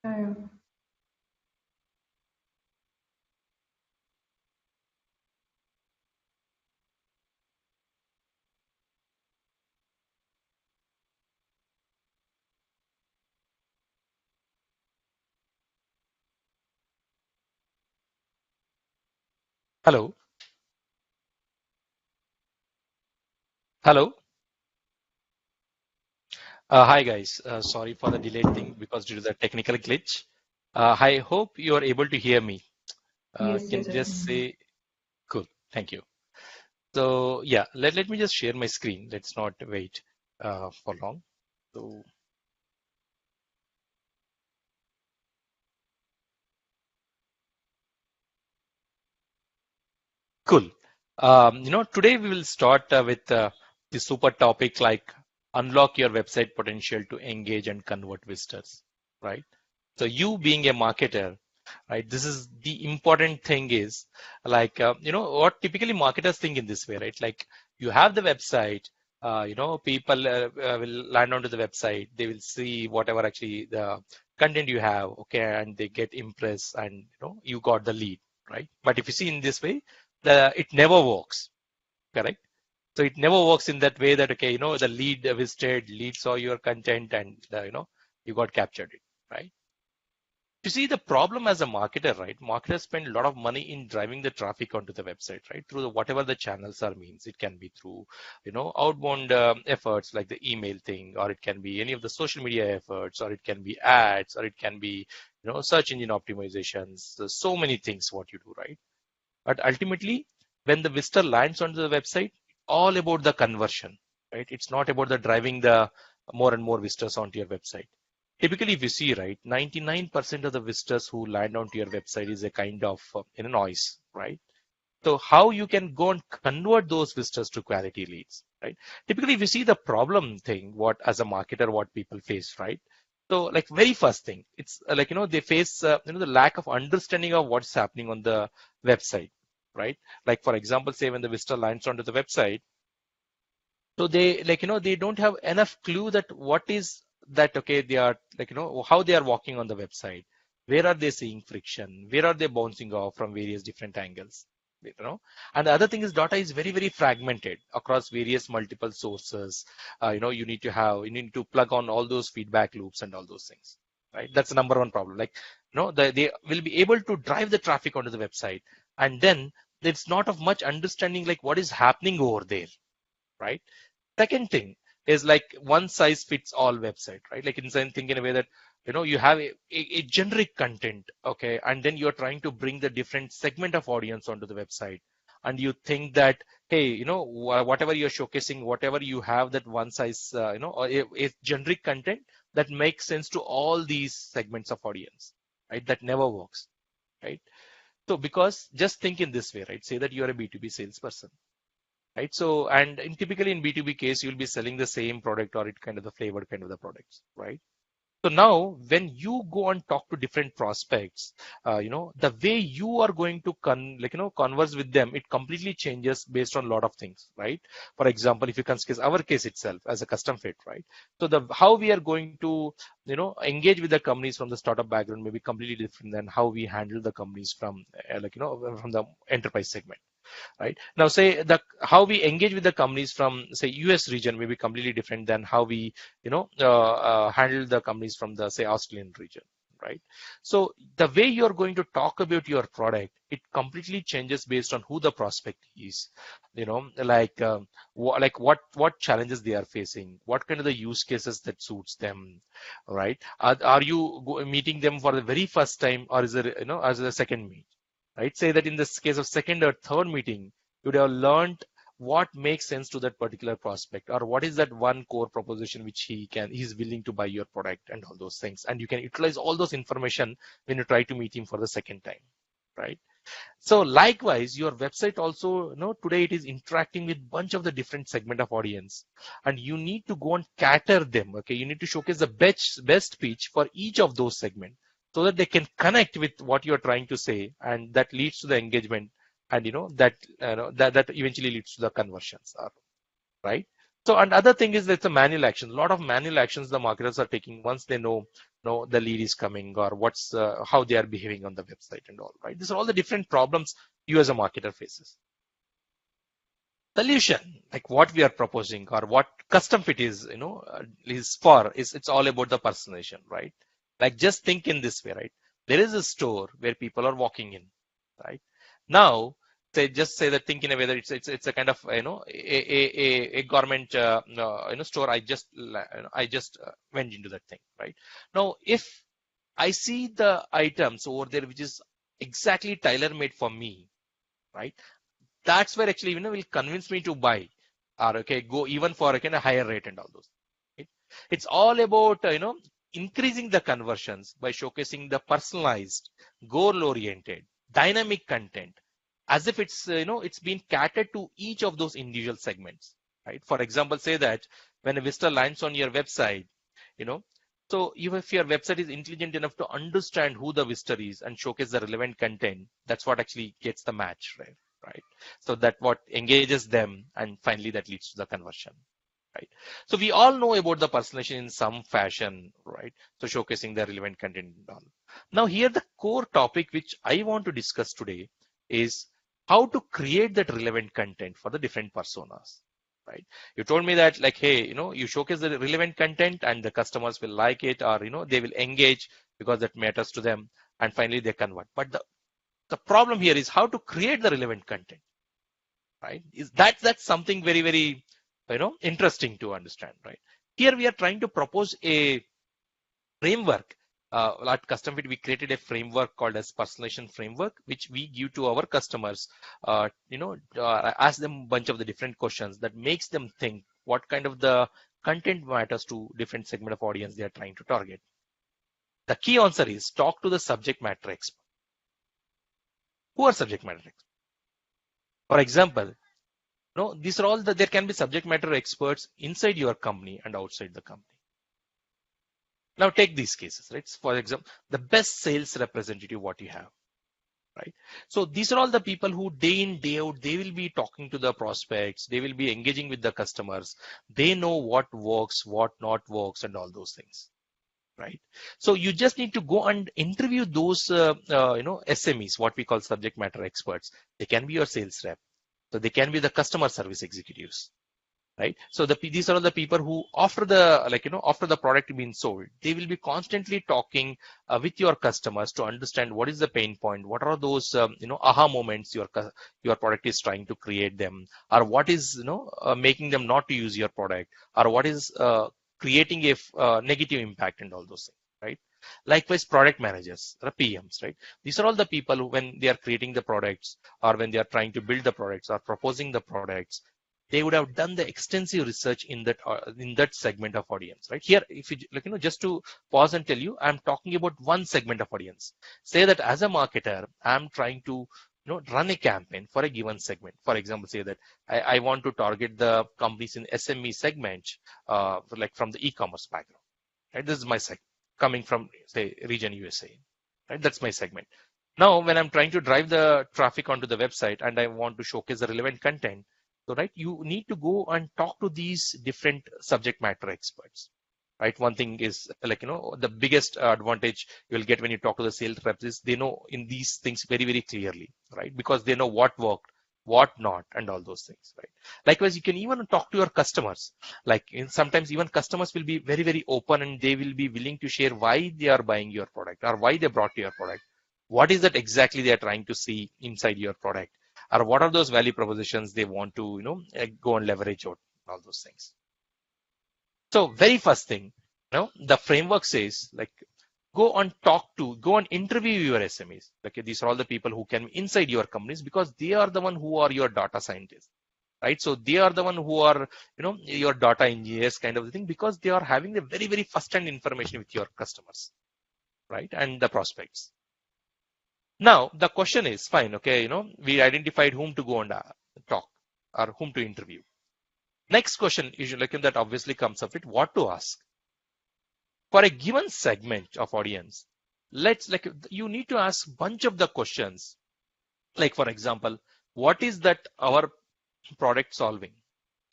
Yeah. Hello. Hello. Hi guys. Sorry for the delayed thing because due to the technical glitch. I hope you are able to hear me. Yes, Can yes, you yes. just say cool? Thank you. So yeah, let me just share my screen. Let's not wait for long. So cool. Today we will start with the super topic like unlock your website potential to engage and convert visitors, right? So you being a marketer, right? This is the important thing is like, what typically marketers think in this way, right? Like you have the website, people will land onto the website. They will see whatever actually the content you have, okay, and they get impressed and, you got the lead, right? But if you see in this way, it never works, correct? So it never works in that way that, okay, the lead visited, lead saw your content and, you got captured it, right? You see the problem as a marketer, right? Marketers spend a lot of money in driving the traffic onto the website, right? Through whatever the channels are means. It can be through, outbound efforts like the email thing, or it can be any of the social media efforts, or it can be ads, or it can be, search engine optimizations. There's so many things what you do, right? But ultimately, when the visitor lands onto the website, all about the conversion, right? It's not about the driving the more and more visitors onto your website. Typically, if you see, right, 99% of the visitors who land onto your website is a kind of noise, right? So how you can go and convert those visitors to quality leads, right? Typically, if you see the problem thing, what as a marketer, what people face, right? So like very first thing, it's like, they face, the lack of understanding of what's happening on the website, right? Like for example, say when the visitor lands onto the website, so they like, they don't have enough clue that what is that, okay, they are like, how they are walking on the website. Where are they seeing friction? Where are they bouncing off from various different angles? And the other thing is data is very, very fragmented across various multiple sources. You need to plug on all those feedback loops and all those things, right? That's the number one problem. Like, they will be able to drive the traffic onto the website. And then it's not of much understanding like what is happening over there, right? Second thing is like one size fits all website, right? Like inside think in a way that, you have a generic content, okay, and then you're trying to bring the different segment of audience onto the website. And you think that, hey, whatever you're showcasing, whatever you have that one size, or a generic content that makes sense to all these segments of audience, right? That never works, right? So because just think in this way, right? Say that you're a B2B salesperson, right? So, and typically in B2B case, you'll be selling the same product or it kind of the flavored kind of the products, right? So now when you go and talk to different prospects, the way you are going to converse with them, it completely changes based on a lot of things, right? For example, if you consider our case itself as a custom fit, right? So how we are going to, engage with the companies from the startup background may be completely different than how we handle the companies from from the enterprise segment, right? Now, say the how we engage with the companies from say US region may be completely different than how we handle the companies from the say Australian region, right? So the way you're going to talk about your product, it completely changes based on who the prospect is, like what challenges they are facing, what kind of the use cases that suits them, right? Are you meeting them for the very first time, or is it as a second meet, right? Say that in this case of second or third meeting, you would have learned what makes sense to that particular prospect, or what is that one core proposition which he's willing to buy your product and all those things. And you can utilize all those information when you try to meet him for the second time, right? So likewise, your website also, today it is interacting with bunch of the different segment of audience, and you need to go and cater them. Okay, you need to showcase the best pitch for each of those segments so that they can connect with what you're trying to say, and that leads to the engagement, and that eventually leads to the conversions, right? So, and other thing is it's a manual action. A lot of manual actions the marketers are taking once they know the lead is coming or what's how they are behaving on the website and all, right? These are all the different problems you as a marketer faces. Solution, like what we are proposing or what custom fit is, is for, is it's all about the personalization, right? Like just think in this way, right? There is a store where people are walking in, right? Now, just say that think in a way that it's a kind of a government store. I just went into that thing, right? Now, if I see the items over there which is exactly tailor made for me, right? That's where actually will convince me to buy or okay go even for a kind of higher rate and all those, right? It's all about increasing the conversions by showcasing the personalized, goal oriented, dynamic content as if it's it's been catered to each of those individual segments, right? For example, say that when a visitor lands on your website, you know so if your website is intelligent enough to understand who the visitor is and showcase the relevant content, that's what actually gets the match, right? So that what engages them, and finally that leads to the conversion, right? So we all know about the personalization in some fashion, right? So showcasing the relevant content and all. Now here the core topic which I want to discuss today is how to create that relevant content for the different personas, right? You told me that like, hey, you showcase the relevant content and the customers will like it, or they will engage because that matters to them, and finally they convert. But the problem here is how to create the relevant content, right? Is that's something very, very interesting to understand, right? Here we are trying to propose a framework. At CustomFit, we created a framework called as Personalization Framework, which we give to our customers. Ask them a bunch of the different questions that makes them think what kind of the content matters to different segment of audience they are trying to target. The key answer is talk to the subject matter expert. Who are subject matter experts? For example, no, these are all there can be subject matter experts inside your company and outside the company. Now take these cases, right? For example, the best sales representative, what you have, right? So these are all the people who day in, day out, they will be talking to the prospects, they will be engaging with the customers. They know what works, what not works, and all those things, right? So you just need to go and interview those, SMEs, what we call subject matter experts. They can be your sales rep. So they can be the customer service executives, right? So these are all the people who after the product being sold, they will be constantly talking with your customers to understand what is the pain point, what are those aha moments your product is trying to create them, or what is making them not to use your product, or what is creating a negative impact and all those things, right? Likewise, product managers or PMs, right? These are all the people who, when they are creating the products or when they are trying to build the products or proposing the products, they would have done the extensive research in that segment of audience, right? Here, if you just to pause and tell you, I'm talking about one segment of audience. Say that as a marketer, I'm trying to run a campaign for a given segment. For example, say that I want to target the companies in SME segment, like from the e-commerce background, right? This is my segment coming from say region USA, right? That's my segment. Now, when I'm trying to drive the traffic onto the website and I want to showcase the relevant content, so, right, you need to go and talk to these different subject matter experts, right? One thing is like, the biggest advantage you'll get when you talk to the sales reps is they know in these things very, very clearly, right? Because they know what worked, what not, and all those things, right? Likewise, you can even talk to your customers. Like sometimes even customers will be very, very open and they will be willing to share why they are buying your product or why they brought your product. What is that exactly they are trying to see inside your product? Or what are those value propositions they want to go and leverage out, all those things. So very first thing, the framework says like go and interview your SMEs. Okay, these are all the people who can be inside your companies because they are the one who are your data scientists, right? So they are the one who are your data engineers kind of thing, because they are having the very, very first hand information with your customers, right, and the prospects. Now, the question is fine. Okay, we identified whom to go and talk or whom to interview. Next question is like that obviously comes up with what to ask. For a given segment of audience, you need to ask bunch of the questions. Like, for example, what is that our product solving?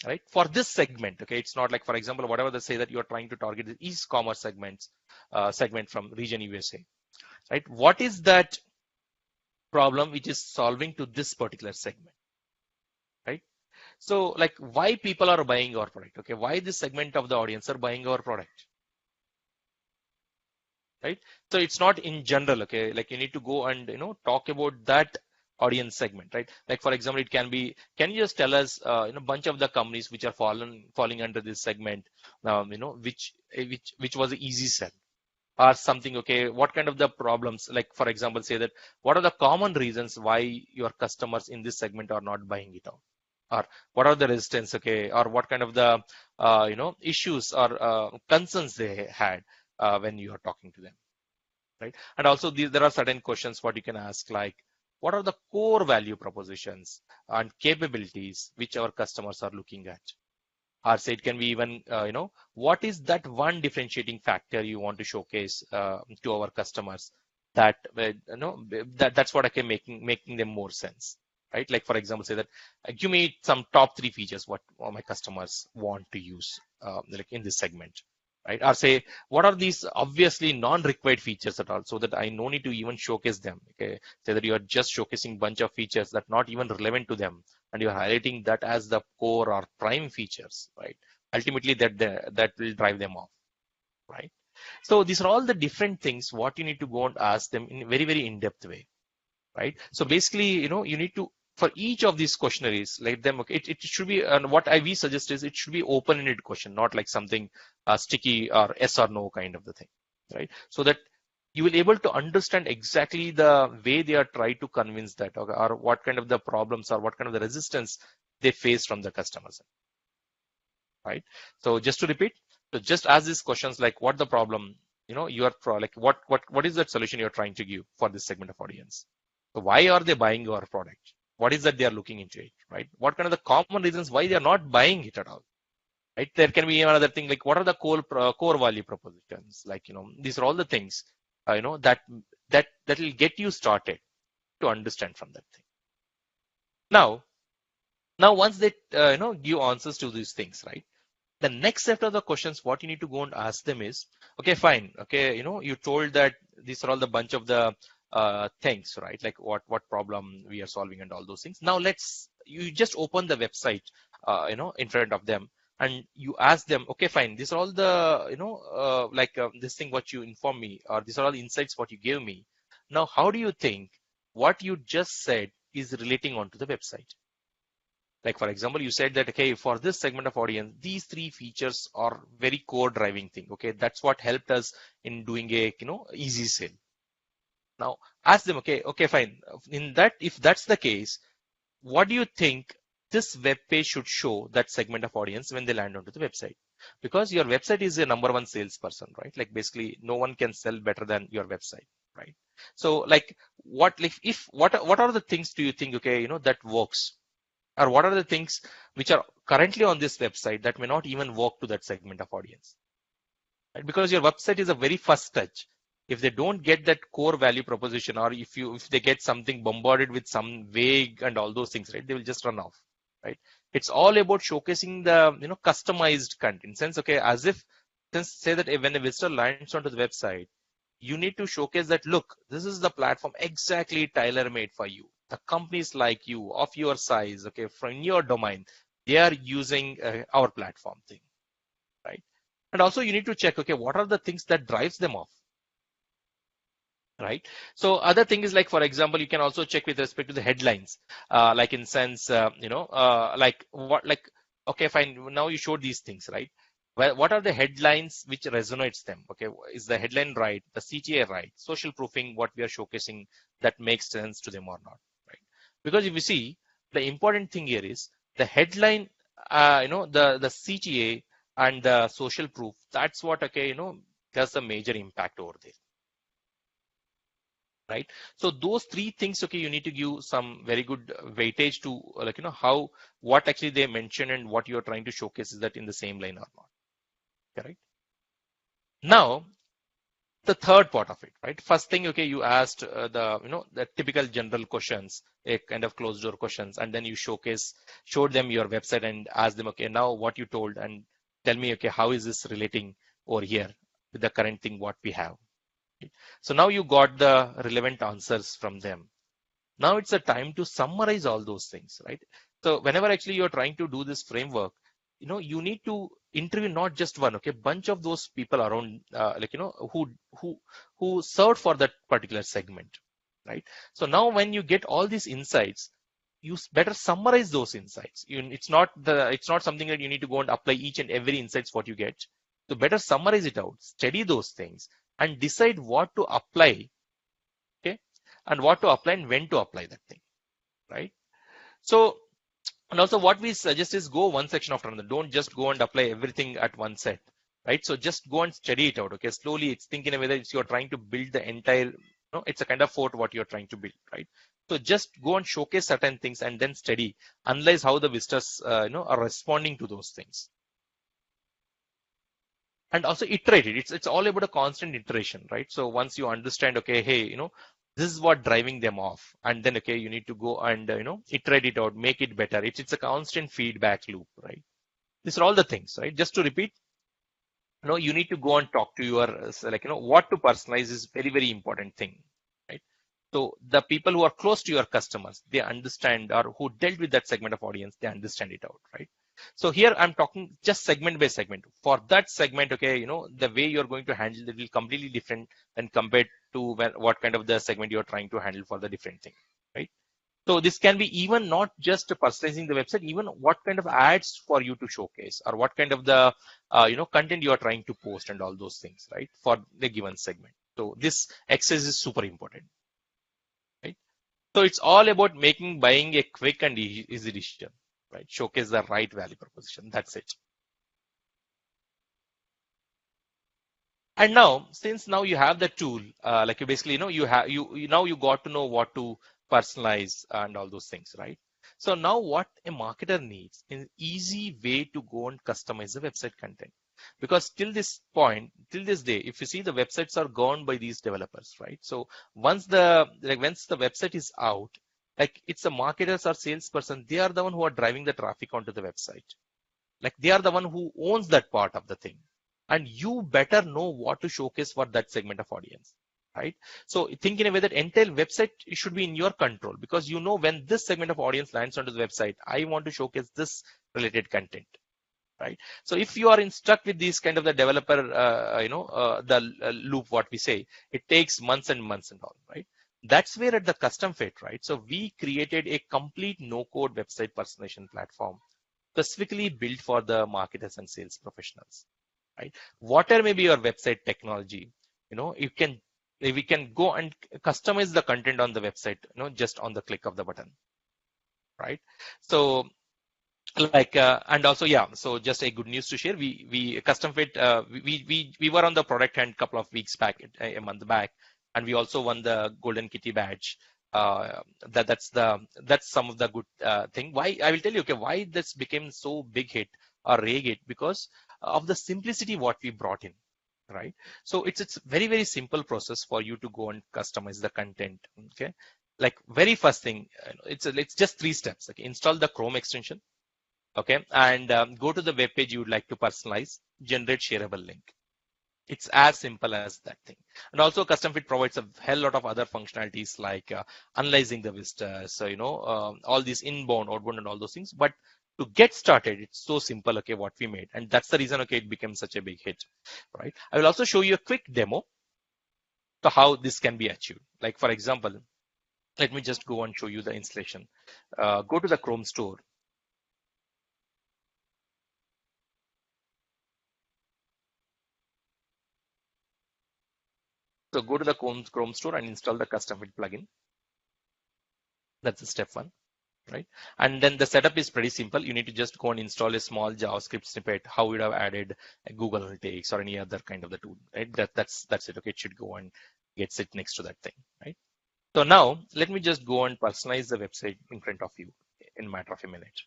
right? For this segment, okay, it's not like, for example, whatever they say that you are trying to target the e-commerce segment from region USA, right? What is that problem which is solving to this particular segment, right? So like why people are buying our product, okay? Why this segment of the audience are buying our product, right? So it's not in general, okay? Like you need to go and, talk about that audience segment, right? Like for example, it can be, can you just tell us, bunch of the companies which are falling under this segment, which was an easy sell or something, okay? What kind of the problems, like for example, say that what are the common reasons why your customers in this segment are not buying it out? Or what are the resistance, okay? Or what kind of the, issues or concerns they had when you are talking to them, right? And also there are certain questions what you can ask, like what are the core value propositions and capabilities which our customers are looking at? Or say it can be even, what is that one differentiating factor you want to showcase to our customers that, that's what I can making them more sense, right? Like for example, say that give me some top three features what all my customers want to use, like in this segment, right? Or say, what are these obviously non-required features at all, so that I no need to even showcase them, okay? Say that you are just showcasing bunch of features that not even relevant to them, and you're highlighting that as the core or prime features, right? Ultimately, that will drive them off, right? So these are all the different things what you need to go and ask them in a very, very in-depth way, right? So basically, you need to, for each of these questionnaires, let them, okay, it should be, and what we suggest is it should be open-ended question, not like something sticky or yes or no kind of the thing, right? So that you will able to understand exactly the way they are trying to convince that, okay, or what kind of the problems or what kind of the resistance they face from the customers, right? So just to repeat, so just ask these questions like what the problem, you are like what is that solution you're trying to give for this segment of audience? So why are they buying your product? What is that they are looking into it, right? What kind of the common reasons why they are not buying it at all, right? There can be another thing like what are the core value propositions? Like, these are all the things, that will get you started to understand from that thing. Now once they, give answers to these things, right? The next set of the questions what you need to go and ask them is, okay, fine, okay, you told that these are all the bunch of the things, right? Like what problem we are solving and all those things. Now you just open the website, in front of them, and you ask them, okay, fine, these are all the, this thing what you inform me, or these are all the insights what you gave me. Now how do you think what you just said is relating onto the website? Like for example, you said that, okay, for this segment of audience, these three features are very core driving thing. Okay, that's what helped us in doing a, easy sale. Now ask them, okay, fine. If that's the case, what do you think this web page should show that segment of audience when they land onto the website? Because your website is a number one salesperson, right? Like basically no one can sell better than your website, right? So like what are the things do you think, okay, that works? Or what are the things which are currently on this website that may not even work to that segment of audience, right? Because your website is a very first touch. If they don't get that core value proposition, or if they get something bombarded with some vague and all those things, right, they will just run off, right? It's all about showcasing the, customized content. Sense, okay, as if, since say that when a visitor lands onto the website, you need to showcase that, look, this is the platform exactly tailor made for you. The companies like you of your size, okay, from your domain, they are using our platform thing, right? And also you need to check, okay, what are the things that drives them off, right? So other thing is like, for example, you can also check with respect to the headlines, like in sense, like what, like, okay, fine. Now you showed these things, right? Well, what are the headlines which resonates them? Okay, is the headline right? The CTA right? Social proofing, what we are showcasing, that makes sense to them or not, right? Because if you see, the important thing here is the headline, the CTA and the social proof. That's what, okay, does the major impact over there, right? So those three things, okay, you need to give some very good weightage to, like, how, what actually they mention and what you're trying to showcase, is that in the same line or not, correct? Now, the third part of it, right? First thing, okay, you asked the typical general questions, a kind of closed door questions, and then you showed them your website and asked them, okay, now what you told, and tell me, okay, how is this relating over here with the current thing what we have? Right? So now you got the relevant answers from them. Now it's a time to summarize all those things, right? So whenever actually you're trying to do this framework, you need to interview not just one, okay, bunch of those people around, who served for that particular segment, right? So now when you get all these insights, you better summarize those insights. It's not something that you need to go and apply each and every insights what you get. So better summarize it out, study those things, and decide what to apply, okay, and what to apply and when to apply that thing, right? So, and also what we suggest is go one section after another. Don't just go and apply everything at one set, right? So just go and study it out, okay? Slowly, it's thinking whether it's you're trying to build the entire, it's a kind of fort what you're trying to build, right? So just go and showcase certain things and then study, analyze how the visitors, are responding to those things. And also iterate it. It's all about a constant iteration, right? So once you understand, okay, hey, this is what driving them off, and then okay, you need to go and iterate it out, make it better. It's a constant feedback loop, right? These are all the things, right? Just to repeat, you need to go and talk to your what to personalize is very important thing, right? So the people who are close to your customers, they understand, or who dealt with that segment of audience, they understand it out, right? So here I'm talking just segment by segment. For that segment, okay, the way you're going to handle it will completely different than compared to what kind of the segment you're trying to handle for the different thing, right? So this can be even not just personalizing the website, even what kind of ads for you to showcase, or what kind of the content you are trying to post, and all those things, right, for the given segment. So this exercise is super important, right? So it's all about making buying a quick and easy decision, right? Showcase the right value proposition. That's it. And now, since now you have the tool, like you basically, now you got to know what to personalize and all those things, right? So now what a marketer needs is an easy way to go and customize the website content. Because till this point, till this day, if you see the websites are gone by these developers, right? So once the website is out, like it's the marketers or salesperson, they are the one who are driving the traffic onto the website. Like they are the one who owns that part of the thing, and you better know what to showcase for that segment of audience, right? So think in a way that entire website should be in your control, because when this segment of audience lands onto the website, I want to showcase this related content, right? So if you are stuck with these kind of the developer, the loop, what we say, it takes months and months and all, right? That's where at the CustomFit, right? So we created a complete no-code website personalization platform specifically built for the marketers and sales professionals, right? Whatever may be your website technology, we can go and customize the content on the website, just on the click of the button, right? So and also, yeah, so just a good news to share, we custom fit, we were on the product hand couple of weeks back, a month back, and we also won the golden kitty badge. That's some of the good thing. Why I will tell you, okay, why this became so big hit or reg hit, because of the simplicity what we brought in, right? So it's very simple process for you to go and customize the content, okay? Like very first thing, it's just 3 steps. Okay, install the Chrome extension, okay, and go to the web page you would like to personalize, generate shareable link. It's as simple as that thing. And also CustomFit provides a hell lot of other functionalities like analyzing the visitors, so all these inbound, outbound, and all those things. But to get started, it's so simple, okay, what we made. And that's the reason, okay, it became such a big hit, right? I will also show you a quick demo to how this can be achieved. Like for example, let me just go and show you the installation. Go to the Chrome store. So go to the Chrome store and install the CustomFit plugin. That's the step one, right? And then the setup is pretty simple. You need to just go and install a small JavaScript snippet, how you'd have added a Google Analytics or any other kind of the tool, right? That's it. Okay, it should go and get sit next to that thing, right? So now let me just go and personalize the website in front of you in a matter of a minute.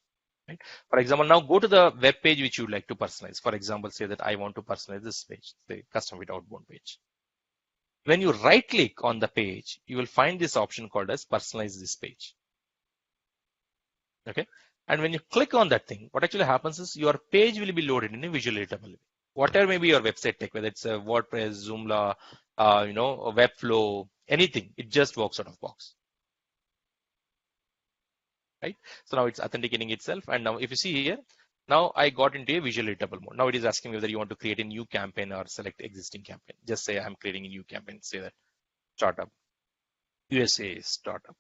Right? For example, now go to the web page which you would like to personalize. For example, say that I want to personalize this page, the CustomFit outbound page. When you right click on the page, you will find this option called as personalize this page. Okay. And when you click on that thing, what actually happens is your page will be loaded in a visual editable way. Whatever may be your website tech, whether it's a WordPress, Joomla, a Webflow, anything, it just works out of box. Right? So now it's authenticating itself. And now if you see here, now I got into a visual editable mode. Now it is asking me whether you want to create a new campaign or select existing campaign. Just say I'm creating a new campaign, say that startup, USA startup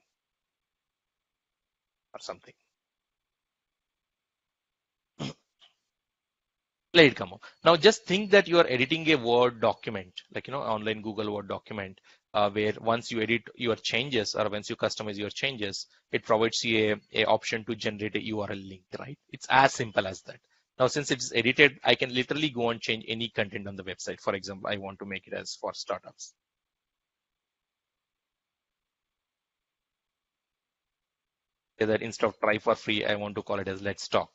or something. Let it come up. Now just think that you are editing a Word document, like, online Google Word document, where once you edit your changes or once you customize your changes, it provides you a option to generate a URL link, right? It's as simple as that. Now, since it's edited, I can literally go and change any content on the website. For example, I want to make it as for startups. Say that instead of try for free, I want to call it as let's talk.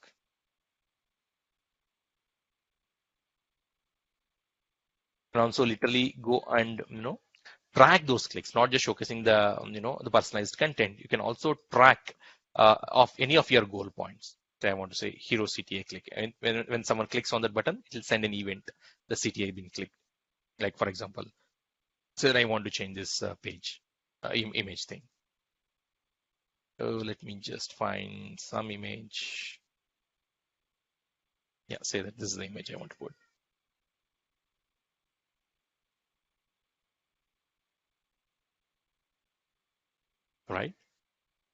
And also literally go and, track those clicks, not just showcasing the personalized content. You can also track of any of your goal points. So I want to say hero CTA click. And when someone clicks on that button, it will send an event, the CTA been clicked. Like for example, say I want to change this page image thing. So let me just find some image. Yeah, say that this is the image I want to put. Right.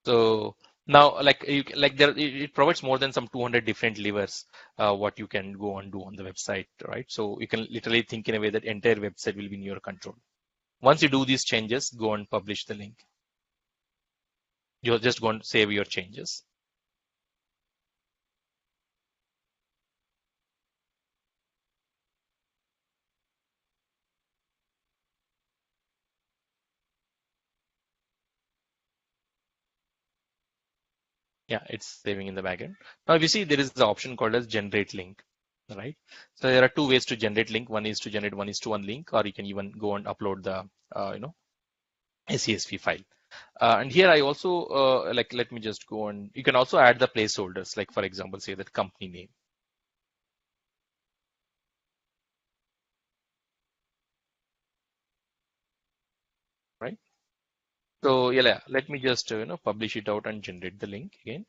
So now, like it provides more than some 200 different levers, what you can go and do on the website, right? So you can literally think in a way that entire website will be in your control. Once you do these changes, go and publish the link. You're just going to save your changes. Yeah, it's saving in the backend. Now, if you see, there is the option called as generate link, right? So there are two ways to generate link. One is to generate one is to one link, or you can even go and upload the, CSV file. And here I also let me just go and you can also add the placeholders, like for example, say that company name, right? So yeah, let me just publish it out and generate the link again,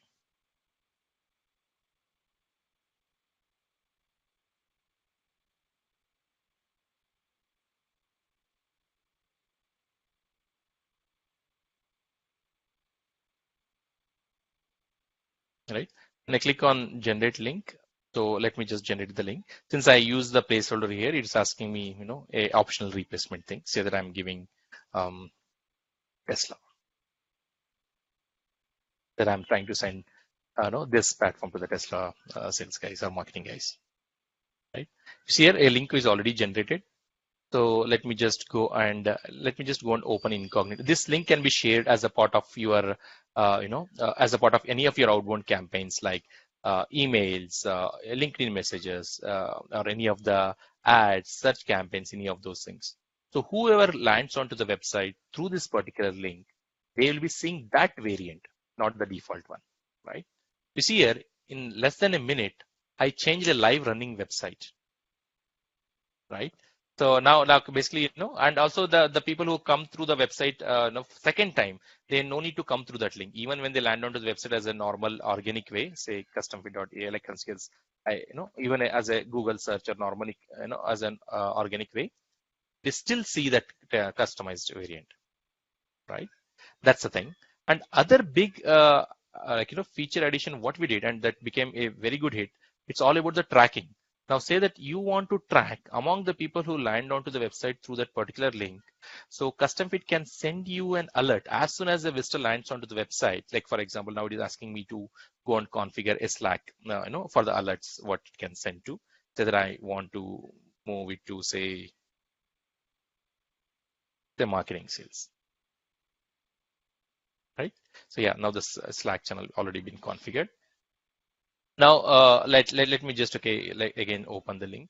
right? And I click on generate link. So let me just generate the link. Since I use the placeholder here, it's asking me, a optional replacement thing. Say that I'm giving um, Tesla, that I'm trying to send this platform to the Tesla sales guys or marketing guys, right? See here, a link is already generated. So let me just go and open incognito. This link can be shared as a part of your, as a part of any of your outbound campaigns like emails, LinkedIn messages, or any of the ads, search campaigns, any of those things. So whoever lands onto the website through this particular link, they will be seeing that variant, not the default one, right? You see here, in less than a minute, I changed a live running website, right? So now basically, and also the people who come through the website, second time, they no need to come through that link. Even when they land onto the website as a normal organic way, say CustomFit.ai, like skills, even as a Google search or normally, as an organic way, they still see that customized variant, right? That's the thing. And other big, feature addition, what we did, and that became a very good hit. It's all about the tracking. Now say that you want to track among the people who land onto the website through that particular link. So CustomFit can send you an alert as soon as the visitor lands onto the website. Like for example, now it is asking me to go and configure a Slack, for the alerts, what it can send to. Say that I want to move it to say the marketing sales. Right? So yeah, now this Slack channel already been configured. Now let me just okay, like again open the link.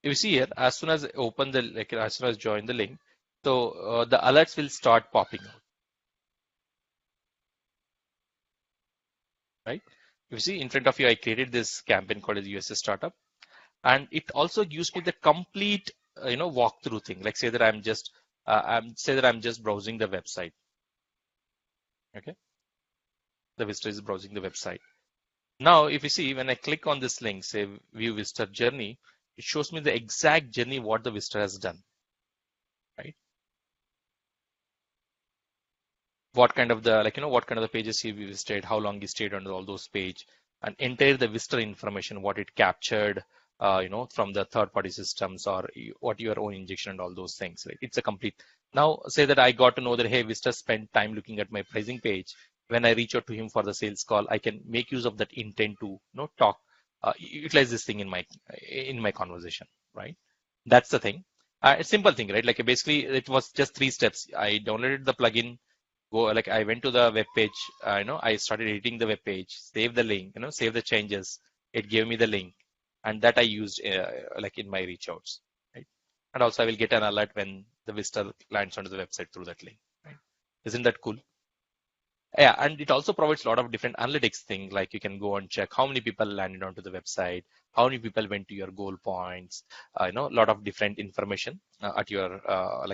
You see here, as soon as I open the, like as soon as I join the link, so the alerts will start popping out, right? You see in front of you, I created this campaign called as USA Startup, and it also gives me the complete, walkthrough thing. Like say that I'm just browsing the website. Okay, the visitor is browsing the website. Now, if you see, when I click on this link, say view visitor journey, it shows me the exact journey what the visitor has done, right? What kind of the, what kind of the pages he visited, how long he stayed on all those page, and entire the visitor information, what it captured, from the third party systems, or what your own injection and all those things, right? It's a complete. Now, say that I got to know that, hey, visitor spent time looking at my pricing page. When I reach out to him for the sales call, I can make use of that intent to, talk, utilize this thing in my conversation, right? That's the thing. A simple thing, right? Like basically, it was just 3 steps. I downloaded the plugin, I went to the web page, I started editing the web page, save the link, save the changes. It gave me the link, and that I used in my reach outs, right? And also I will get an alert when the visitor lands onto the website through that link, right? Isn't that cool? Yeah, and it also provides a lot of different analytics things, like you can go and check how many people landed onto the website, how many people went to your goal points, a lot of different information at your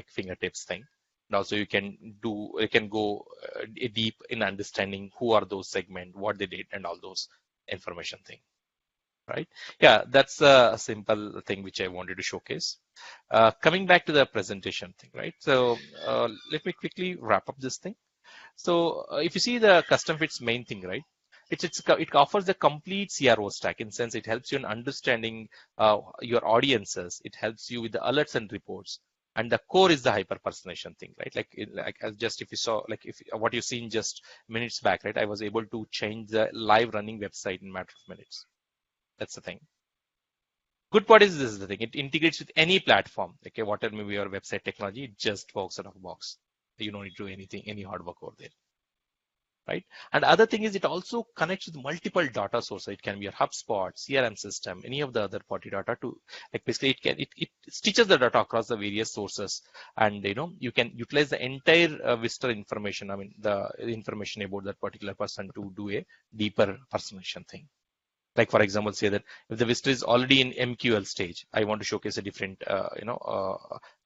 fingertips thing. And also you can go deep in understanding who are those segment, what they did, and all those information thing, right? Yeah, that's a simple thing which I wanted to showcase. Coming back to the presentation thing, right? So let me quickly wrap up this thing. So if you see the custom fit's main thing, right? It offers the complete CRO stack. In sense, it helps you in understanding your audiences. It helps you with the alerts and reports. And the core is the hyper personalization thing, right? As just if you saw, like if what you seen just minutes back, right? I was able to change the live running website in a matter of minutes. That's the thing. Good part is this is the thing. It integrates with any platform. Okay, whatever may be your website technology, it just works out of the box. You don't need to do anything, any hard work over there, right? And the other thing is it also connects with multiple data sources. It can be your HubSpot, CRM system, any of the other party data to, like basically it stitches the data across the various sources, and you can utilize the entire visitor information. I mean the information about that particular person to do a deeper personalization thing. Like for example, say that if the visitor is already in MQL stage, I want to showcase a different,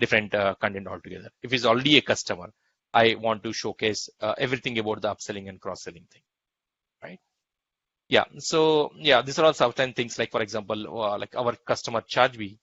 different content altogether. If he's already a customer, I want to showcase everything about the upselling and cross-selling thing, right? Yeah. So yeah, these are all certain things. Like for example, like our customer ChargeBee,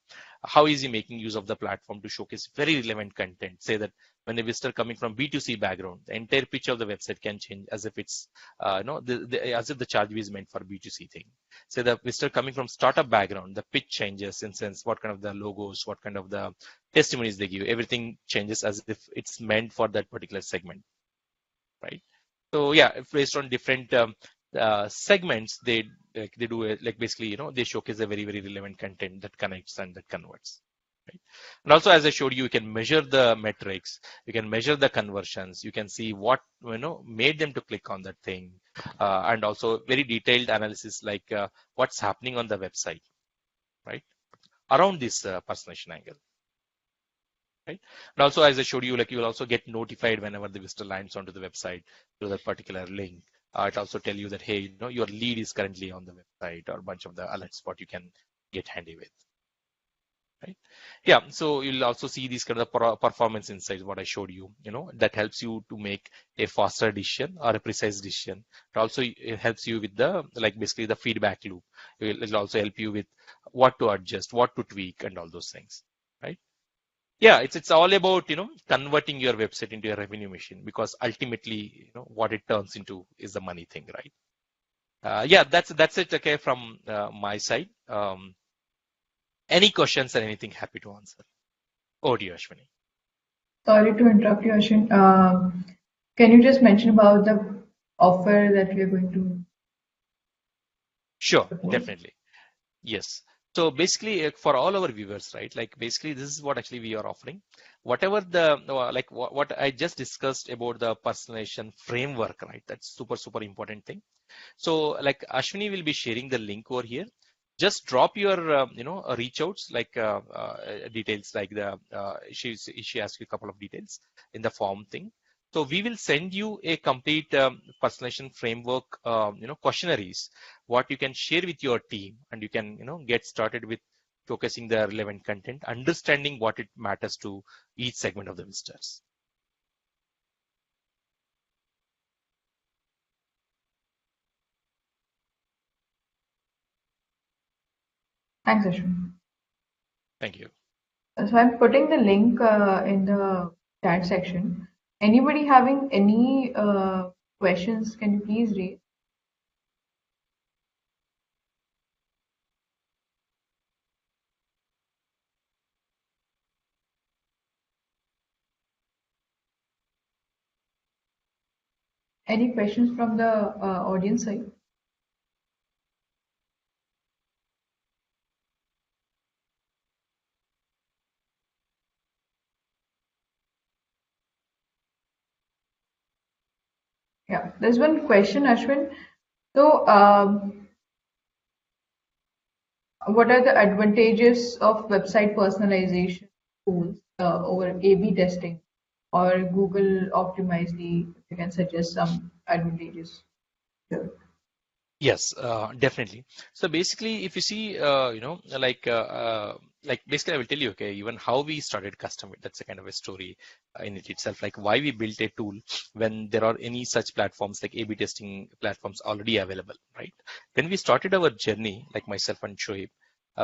how is he making use of the platform to showcase very relevant content? Say that when a visitor coming from B2C background, the entire pitch of the website can change as if it's, as if the ChargeBee is meant for B2C thing. Say the visitor coming from startup background, the pitch changes in sense what kind of the logos, what kind of the testimonies they give, everything changes as if it's meant for that particular segment, right? So yeah, based on different segments, they do it like basically they showcase a very relevant content that connects and that converts. Right? And also, as I showed you, you can measure the metrics, you can measure the conversions, you can see what made them to click on that thing, and also very detailed analysis like what's happening on the website, right? Around this personalization angle. Right? And also, as I showed you, like you will also get notified whenever the visitor lands onto the website through that particular link. It also tell you that, hey, your lead is currently on the website, or a bunch of the alerts what you can get handy with. Right? Yeah. So you'll also see these kind of performance insights, what I showed you, that helps you to make a faster decision or a precise decision. It also helps you with the, like basically the feedback loop. It'll also help you with what to adjust, what to tweak, and all those things. Right? Yeah, it's all about converting your website into a revenue machine, because ultimately what it turns into is the money thing, right? Yeah, that's it. Okay, from my side. Any questions or anything, happy to answer. Over to you, Ashwini. Sorry to interrupt you, Ashwin. Can you just mention about the offer that we are going to Sure, propose? definitely. Yes. So basically, for all our viewers, right? Like basically, this is what actually we are offering. Whatever the like what I just discussed about the personalization framework, right? That's super important thing. So like Ashwini will be sharing the link over here. just drop your reach outs like details like the she asked you a couple of details in the form thing. So we will send you a complete personalization framework, questionnaires, what you can share with your team, and you can get started with showcasing the relevant content, understanding what it matters to each segment of the visitors. Thanks, Ashwin. Thank you. So I'm putting the link in the chat section. Anybody having any questions, can you please raise? Any questions from the audience side? Yeah, there's one question, Ashwin. So, what are the advantages of website personalization tools over A/B testing or Google Optimizely? If you can suggest some advantages. Sure. Yes, definitely. So basically, if you see, like basically, I will tell you, okay, even how we started CustomFit. That's a kind of a story in it itself. Like why we built a tool when there are any such platforms like A/B testing platforms already available, right? When we started our journey, like myself and Shoaib,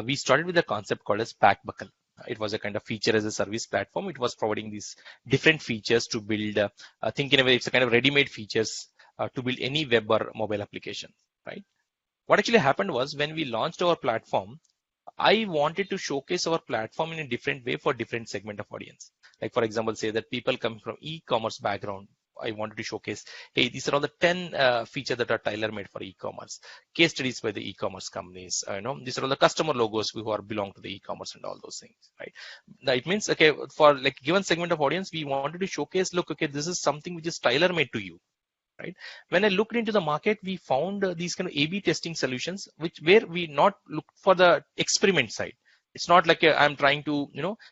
we started with a concept called as Pack Buckle. It was a kind of feature as a service platform. It was providing these different features to build. Think in a way, it's a kind of ready-made features to build any web or mobile application, right? What actually happened was when we launched our platform, I wanted to showcase our platform in a different way for different segment of audience. Like for example, say that people coming from e-commerce background, I wanted to showcase, hey, these are all the 10 features that are tailor-made for e-commerce. Case studies by the e-commerce companies. These are all the customer logos who are belong to the e-commerce and all those things, right? Now it means, okay, for like given segment of audience, we wanted to showcase, look, okay, this is something which is tailor-made to you, right? When I looked into the market, we found these kind of A/B testing solutions, which where we not look for the experiment side. It's not like I'm trying to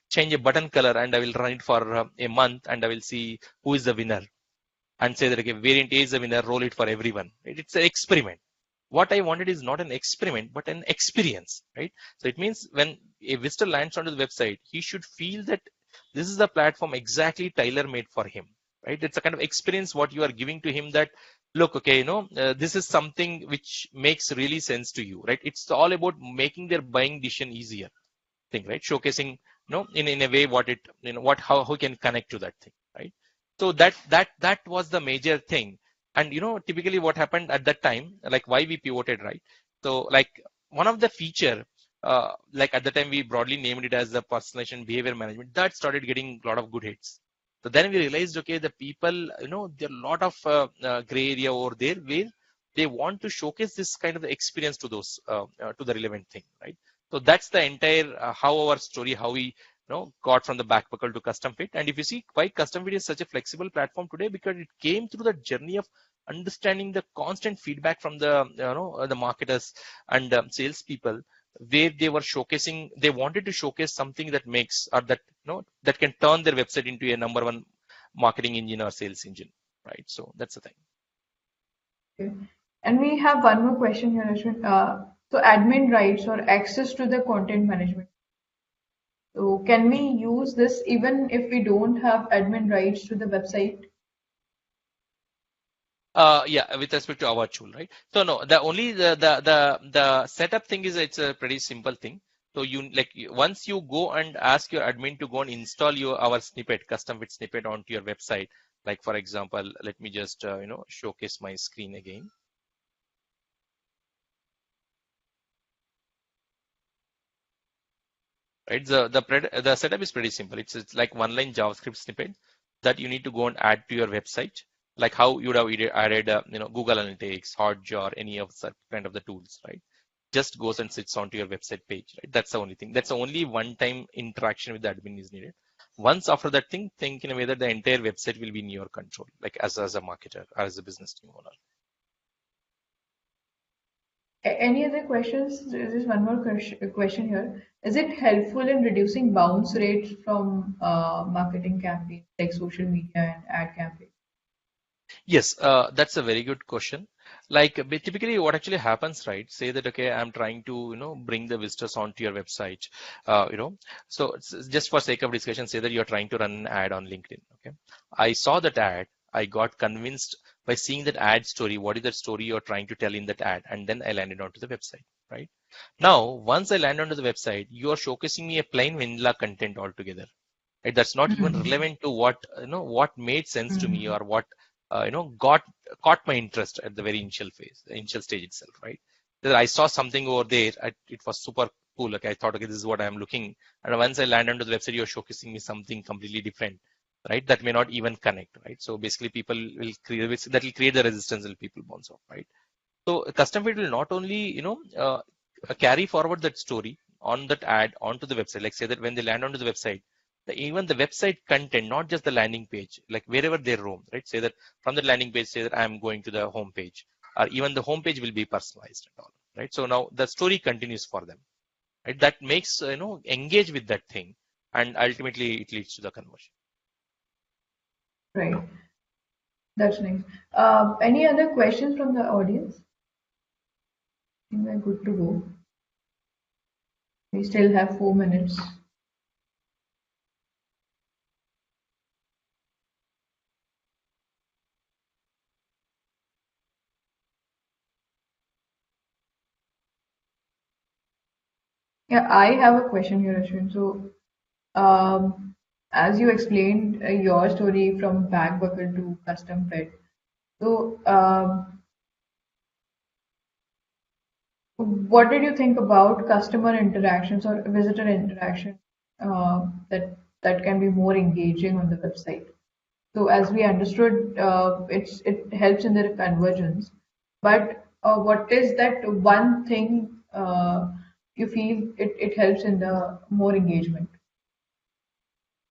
change a button color and I will run it for a month and I will see who is the winner and say that okay, variant A is the winner, roll it for everyone. Right? It's an experiment. What I wanted is not an experiment, but an experience, right? So it means when a visitor lands onto the website, he should feel that this is the platform exactly tailor-made for him, right? It's a kind of experience what you are giving to him that, look, okay, this is something which makes really sense to you, right? It's all about making their buying decision easier thing, right? Showcasing, in a way what it, what how can connect to that thing, right? So that was the major thing. And typically what happened at that time, like why we pivoted, right? So like one of the feature, like at the time we broadly named it as the personalization behavior management, that started getting a lot of good hits. So then we realized, okay, the people, there are a lot of gray area over there where they want to showcase this kind of experience to those to the relevant thing, right? So that's the entire how our story, how we got from the back buckle to custom fit. And if you see why custom fit is such a flexible platform today, because it came through the journey of understanding the constant feedback from the the marketers and salespeople, where they were showcasing, they wanted to showcase something that makes or that that can turn their website into a number one marketing engine or sales engine, right? So that's the thing. Okay. And we have one more question here, Ashwin. So admin rights or access to the content management. So can we use this even if we don't have admin rights to the website? Yeah, with respect to our tool, right? So no, the only the setup thing is it's a pretty simple thing. So once you go and ask your admin to go and install our snippet, custom fit snippet onto your website. Like for example, let me just showcase my screen again. Right, the setup is pretty simple. It's like one line JavaScript snippet that you need to go and add to your website, like how you would have added Google Analytics, Hotjar, any of such kind of the tools, right? Just goes and sits onto your website page, right? That's the only thing. That's the only one-time interaction with the admin is needed. Once after that thing, think in a way that the entire website will be in your control, like as a marketer or as a business team owner. Any other questions? There's just one more question here. Is it helpful in reducing bounce rates from marketing campaigns like social media and ad campaigns? Yes, that's a very good question. Like typically what actually happens, right? Say that, okay, I'm trying to, bring the visitors onto your website, so just for sake of discussion, say that you're trying to run an ad on LinkedIn. Okay. I saw that ad. I got convinced by seeing that ad story. What is that story you're trying to tell in that ad? And then I landed onto the website, right? Now, once I land onto the website, you are showcasing me a plain vanilla content altogether. Right? That's not even Mm, relevant to what made sense to me, mm, or what got caught my interest at the very initial phase, the initial stage itself, right? That I saw something over there, it was super cool. Like I thought, okay, this is what I'm looking. And once I land onto the website, you're showcasing me something completely different, right? That may not even connect, right? So basically, people will create that will create the resistance and people bounce off, right? So custom feed will not only carry forward that story on that ad onto the website. Like say that when they land onto the website, even the website content, not just the landing page, like wherever they roam, right? Say that from the landing page, say that I'm going to the home page, or even the home page will be personalized and all, right? So now the story continues for them, right? That makes engage with that thing, and ultimately it leads to the conversion. right. That's nice. Any other questions from the audience? I think we're good to go. We still have 4 minutes. Yeah, I have a question here, Ashwin. So, as you explained your story from bag buckle to custom fit, so what did you think about customer interactions or visitor interaction that can be more engaging on the website? So as we understood, it helps in the convergence. But what is that one thing you feel it helps in the more engagement?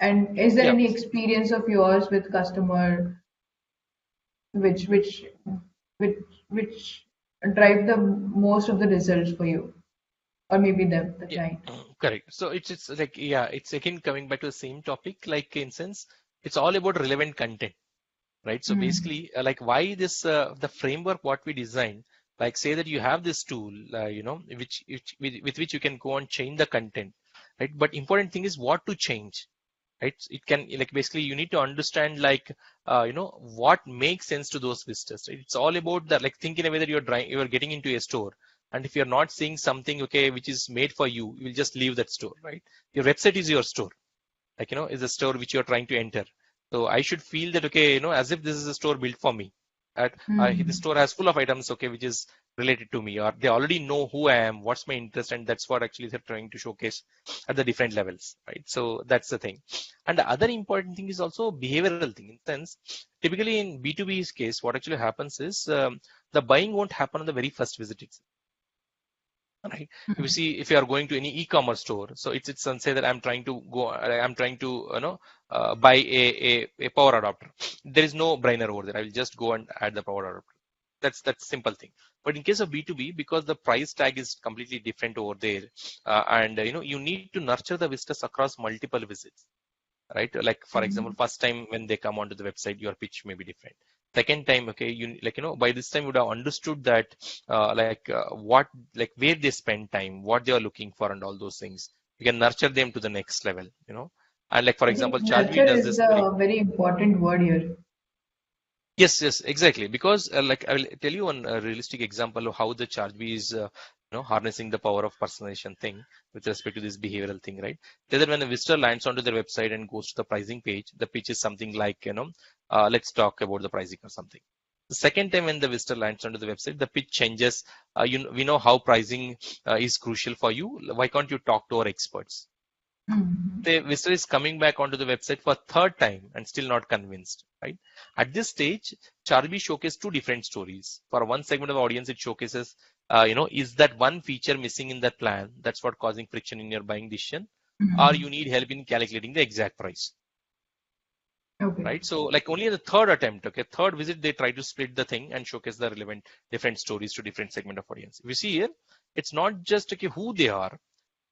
And is there Yeah. any experience of yours with customer which which which which drive the most of the results for you, or maybe the Yeah, client? correct. So it's like, yeah, it's again coming back to the same topic. Like in sense, it's all about relevant content, right? So Mm, basically, like why this the framework what we designed, like say that you have this tool, with which you can go and change the content, right? But important thing is what to change, right? It can, like basically you need to understand like what makes sense to those visitors, right? It's all about that. Like think in a way that you're getting into a store, and if you're not seeing something, okay, which is made for you, you will just leave that store, right? Your website is your store, like is a store which you're trying to enter. So I should feel that, okay, as if this is a store built for me. At the mm. store has full of items, okay, which is related to me, or they already know who I am, what's my interest, and that's what actually they're trying to showcase at the different levels, right? So that's the thing. And the other important thing is also behavioral thing. In sense, typically in B2B's case, what actually happens is the buying won't happen on the very first visit itself, right? If you see, if you are going to any e-commerce store, so it's say that I'm trying to go, I'm trying to buy a power adapter. There is no brainer over there. I will just go and add the power adapter. That's simple thing. But in case of B2B, because the price tag is completely different over there, and you need to nurture the visitors across multiple visits, right? Like for example, first time when they come onto the website, your pitch may be different. Second time, okay, you like by this time you would have understood that what, like where they spend time, what they are looking for, and all those things. You can nurture them to the next level, And like for I think example, Charvi nurture does is this very. the very important word here. Yes, yes, exactly. Because like I will tell you one realistic example of how the Chargeby is, harnessing the power of personalization thing with respect to this behavioral thing, right? So that when a visitor lands onto their website and goes to the pricing page, the pitch is something like, let's talk about the pricing or something. The second time when the visitor lands onto the website, the pitch changes. We know how pricing is crucial for you. Why can't you talk to our experts? Mm, The visitor is coming back onto the website for third time and still not convinced, right? At this stage, Charby showcased two different stories. For one segment of the audience, it showcases, is that one feature missing in that plan that's what causing friction in your buying decision, or mm. you need help in calculating the exact price, Okay. right? So like only in the third attempt, okay, third visit, they try to split the thing and showcase the relevant different stories to different segment of audience. If you see here, it's not just okay who they are,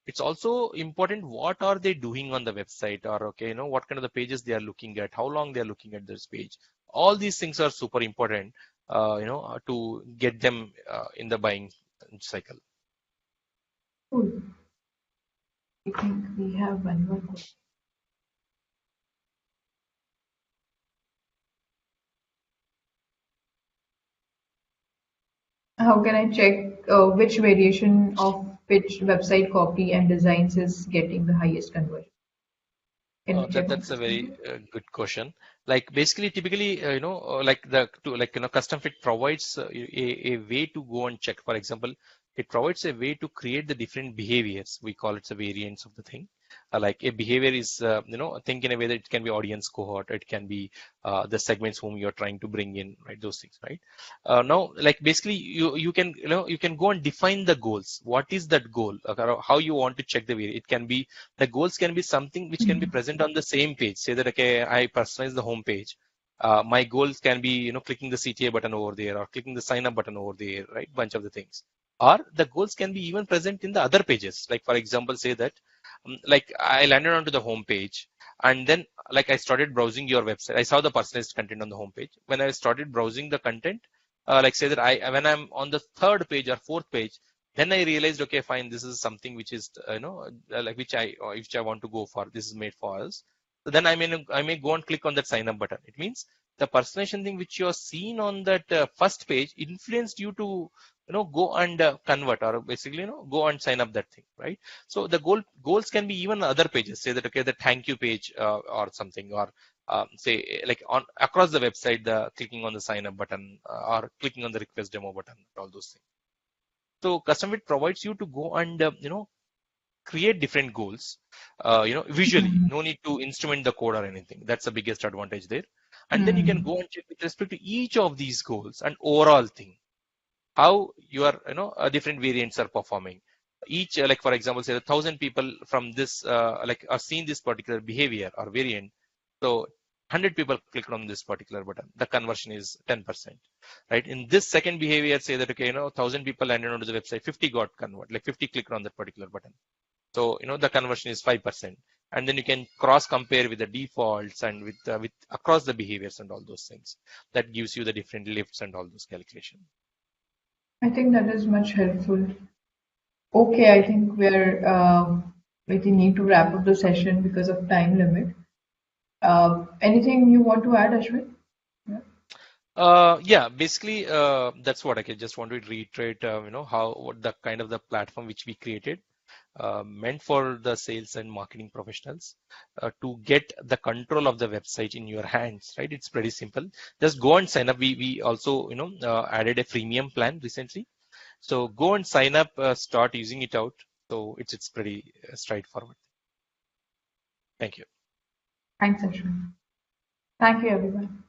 it's also important what are they doing on the website, or okay, what kind of the pages they are looking at, how long they are looking at this page. All these things are super important, to get them in the buying cycle. Cool. I think we have one more question. How can I check which variation of which website copy and designs is getting the highest conversion? Can we check on That's a very CustomFit? good question. Like basically, typically, like Custom Fit provides a way to go and check. For example, it provides a way to create the different behaviors. We call it the variants of the thing. Like a behavior is, think in a way that it can be audience cohort, it can be the segments whom you're trying to bring in, right? Those things, right? Now, like basically, you can go and define the goals. What is that goal? How you want to check the variant? It can be the goals can be something which can be present on the same page. Say that, okay, I personalize the home page. My goals can be, clicking the CTA button over there or clicking the sign up button over there, right? Bunch of the things. Or the goals can be even present in the other pages. Like, for example, say that, like I landed onto the home page and then like I started browsing your website. I saw the personalized content on the home page. When I started browsing the content, like say that when I'm on the third page or fourth page, then I realized, okay, fine, this is something which is, like which I want to go for. This is made for us. So then I may go and click on that sign up button. It means the personalization thing which you're seeing on that first page influenced you to, go and convert, or basically, go and sign up that thing, right? So the goals can be even other pages. Say that, okay, the thank you page or something, or say like on across the website, the clicking on the sign up button or clicking on the request demo button, all those things. So CustomFit provides you to go and create different goals, visually. No need to instrument the code or anything. That's the biggest advantage there. And then you can Hmm. go and check with respect to each of these goals and overall thing, how your different variants are performing. Each like for example, say 1,000 people from this like are seeing this particular behavior or variant. So 100 people clicked on this particular button. The conversion is 10%. Right? In this second behavior, say that, okay, 1,000 people landed onto the website, 50 got convert, like 50 clicked on that particular button. So, the conversion is 5%. And then you can cross compare with the defaults and with across the behaviors and all those things. That gives you the different lifts and all those calculations. I think that is much helpful. Okay, I think we need to wrap up the session because of time limit. Anything you want to add, Ashwin? Yeah. Yeah, basically, that's what I just want to reiterate, how what the kind of the platform which we created, meant for the sales and marketing professionals, to get the control of the website in your hands, right? It's pretty simple. Just go and sign up. We also, added a freemium plan recently. So go and sign up, start using it out. So it's pretty straightforward. Thank you. Thanks, Ashwin. Thank you, everyone.